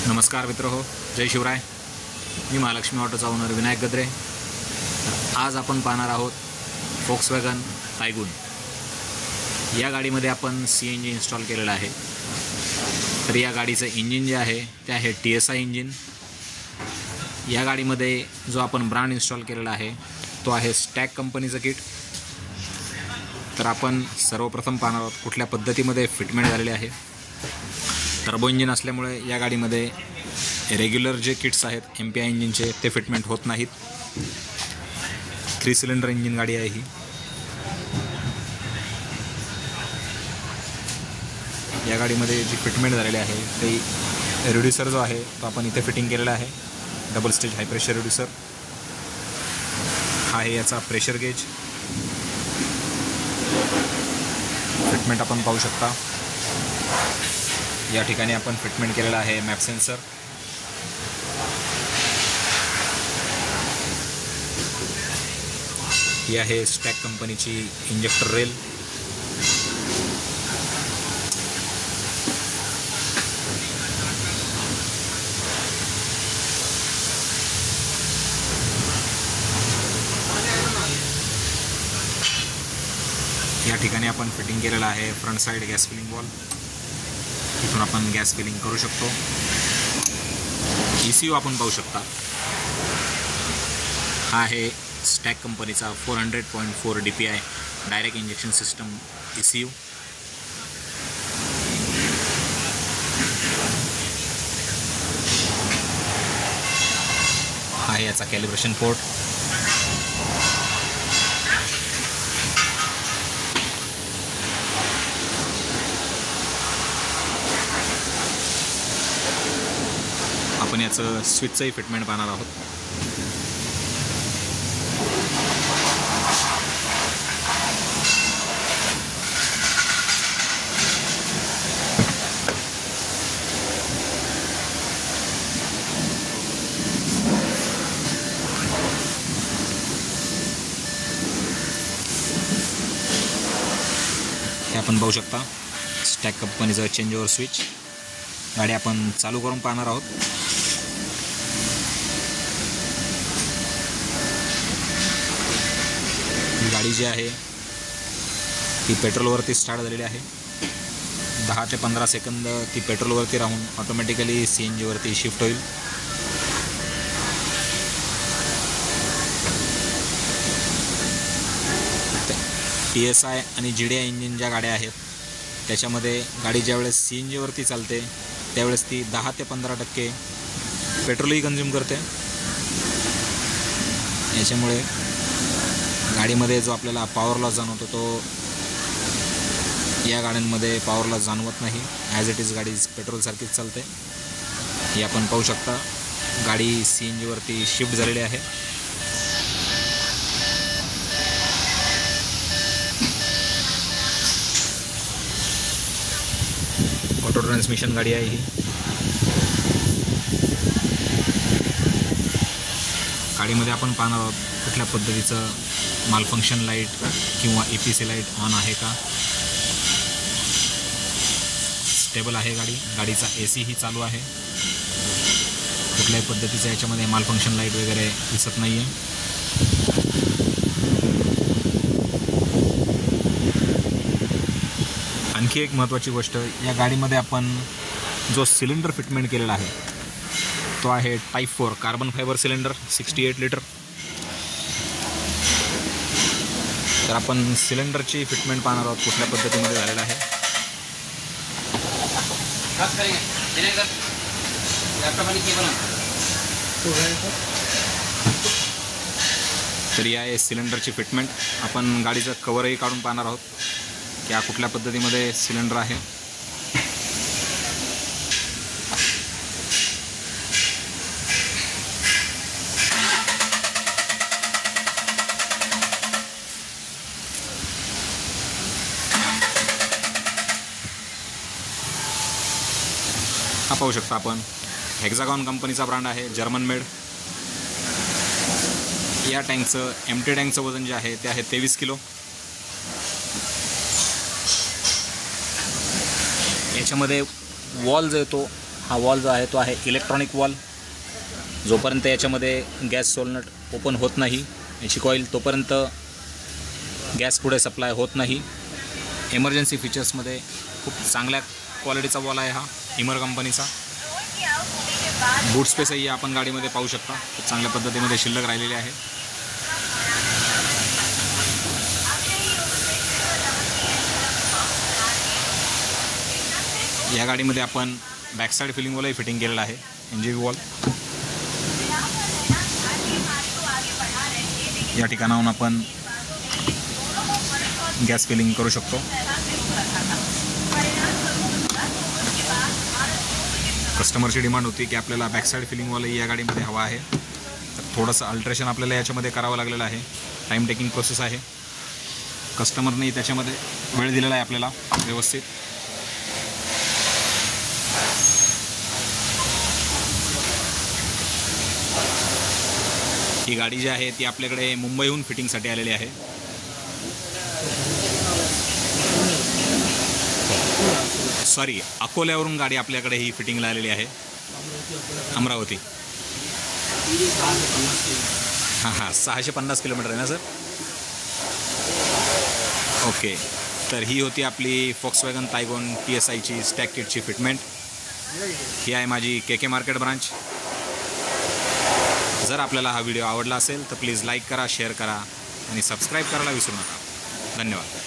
नमस्कार मित्रहो, जय शिवराय. मी महालक्ष्मी ऑटोचा ओनर विनायक गद्रे. आज आपण पाहणार आहोत फोक्सवॅगन टायगून. या गाडीमध्ये आपण CNG इन्स्टॉल केलेलं आहे. तर या गाडीचं इंजिन जे आहे ते आहे TSI इंजिन. या गाडीमध्ये जो आपण ब्रँड इन्स्टॉल केलेला आहे तो आहे स्टॅक कंपनीचं किट. तर आपण सर्वप्रथम पाहणार आहोत कुठल्या पद्धतीमध्ये फिटमेंट झालेले आहे. टर्बो इंजिन असल्यामुळे या गाडीमध्ये रेग्युलर जे किट्स आहेत MPI इंजिनचे ते फिटमेंट होत नाहीत. 3 सिलेंडर इंजिन गाडी आहे ही. या गाडीमध्ये जी फिटमेंट झालेली आहे ते रिड्युसर जो आहे तो आपण इथे फिटिंग केलेला आहे. डबल स्टेज हाय प्रेशर रिड्युसर हा आहे याचा प्रेशर गेज. फिटमेंट आपण पाहू शकता. या ठिकाणी आपण फिटमेंट केलेला आहे मॅप सेन्सर. ही आहे स्टॅक कंपनीची इंजेक्टर रेल. या ठिकाणी आपण फिटिंग केलेला आहे front side gas filling valve. इथून आपण गॅस फिलिंग करू शकतो. ECU आपण पाहू शकता. हा आहे स्टॅक कंपनीचा 400.4 DPI direct injection system ECU. हा आहे याचा कॅलिब्रेशन पोर्ट. आपण याचं स्विचचंही फिटमेंट पाहणार आहोत. हे आपण पाहू शकता स्टॅक कंपनीचं चेंज ओव्हर स्विच. गाडी आपण चालू करून पाहणार आहोत. ही गाडी जी आहे ती पेट्रोलवरती स्टार्ट झालेली आहे. 10 ते 15 सेकंद ती पेट्रोलवरती राहून ऑटोमॅटिकली CNG वरती शिफ्ट होईल. TSI आणि GDI इंजिन ज्या गाड्या आहेत त्याच्यामध्ये गाडी ज्यावेळेस CNG वरती चालते त्यावेळेस ती 10 ते 15% पेट्रोलही कंझ्युम करते. याच्यामुळे गाडीमध्ये जो आपल्याला पॉवर लॉस जाणवतो तो या गाड्यांमध्ये पॉवर लॉस जाणवत नाही. ॲज इट इज गाडी पेट्रोलसारखीच चालते. ही आपण पाहू शकता गाडी CNG वरती शिफ्ट झालेली आहे. ऑटो ट्रान्समिशन गाडी आहे ही. गाडीमध्ये आपण पाहणार आहोत कुठल्या पद्धतीचं मालफंक्शन लाईट किंवा EPC लाईट ऑन आहे का. स्टेबल आहे गाडी. गाडीचा AC ही चालू आहे. कुठल्याही पद्धतीचं याच्यामध्ये मालफंक्शन लाईट वगैरे दिसत नाही आहे. आणखी एक महत्त्वाची गोष्ट, या गाडीमध्ये आपण जो सिलेंडर फिटमेंट केलेला आहे तो आहे type 4 carbon fibre cylinder 68 litre. तर आपण सिलेंडरची फिटमेंट पाहणार आहोत कुठल्या पद्धतीमध्ये झालेलं आहे. तर ही आहे सिलेंडरची फिटमेंट. आपण गाडीचं कवरही काढून पाहणार आहोत की हा कुठल्या पद्धतीमध्ये सिलेंडर आहे. हा पाहू शकता आपण हेक्झागॉन कंपनीचा ब्रँड आहे, जर्मन मेड. या टँकचं एम्प्टी टँकचं वजन जे आहे ते आहे 23 किलो. याच्यामध्ये वॉल जो आहे तो हा वॉल जो आहे तो आहे इलेक्ट्रॉनिक वॉल. जोपर्यंत याच्यामध्ये गॅस सोलनट ओपन होत नाही याची कॉईल, तोपर्यंत गॅस पुढे सप्लाय होत नाही. इमर्जन्सी फीचर्समध्ये खूप चांगल्या क्वालिटीचा वॉल आहे हा इमर कंपनीचा. बूट स्पेसही आपण गाडीमध्ये पाहू शकता, खूप चांगल्या पद्धतीमध्ये शिल्लक राहिलेले आहे. या गाडीमध्ये आपण बॅक साईड फिलिंग वॉलही फिटिंग केलेलं आहे, NGV वॉल. या ठिकाणाहून आपण गॅस फिलिंग करू शकतो. कस्टमरची डिमांड होती की आपल्याला बॅक साईड फिलिंग वॉलही या गाडीमध्ये हवा आहे, तर थोडंसं अल्ट्रेशन आपल्याला याच्यामध्ये करावं लागलेलं आहे. टाईम टेकिंग प्रोसेस आहे. कस्टमरने त्याच्यामध्ये वेळ दिलेला आहे आपल्याला व्यवस्थित. ही गाडी जी आहे ती आपल्याकडे मुंबईहून फिटिंगसाठी आलेली आहे. सॉरी, अकोल्यावरून गाडी आपल्याकडे ही फिटिंगला आलेली आहे. अमरावती. हां 650 किलोमीटर आहे ना सर. ओके, तर ही होती आपली फॉक्सवॅगन तायगॉन TSIची स्टॅक किटची फिटमेंट. ही आहे माझी KK मार्केट ब्रांच. जर आपल्याला हा व्हिडिओ आवडला असेल तर प्लीज लाईक करा, शेअर करा आणि सबस्क्राईब करायला विसरू नका. धन्यवाद.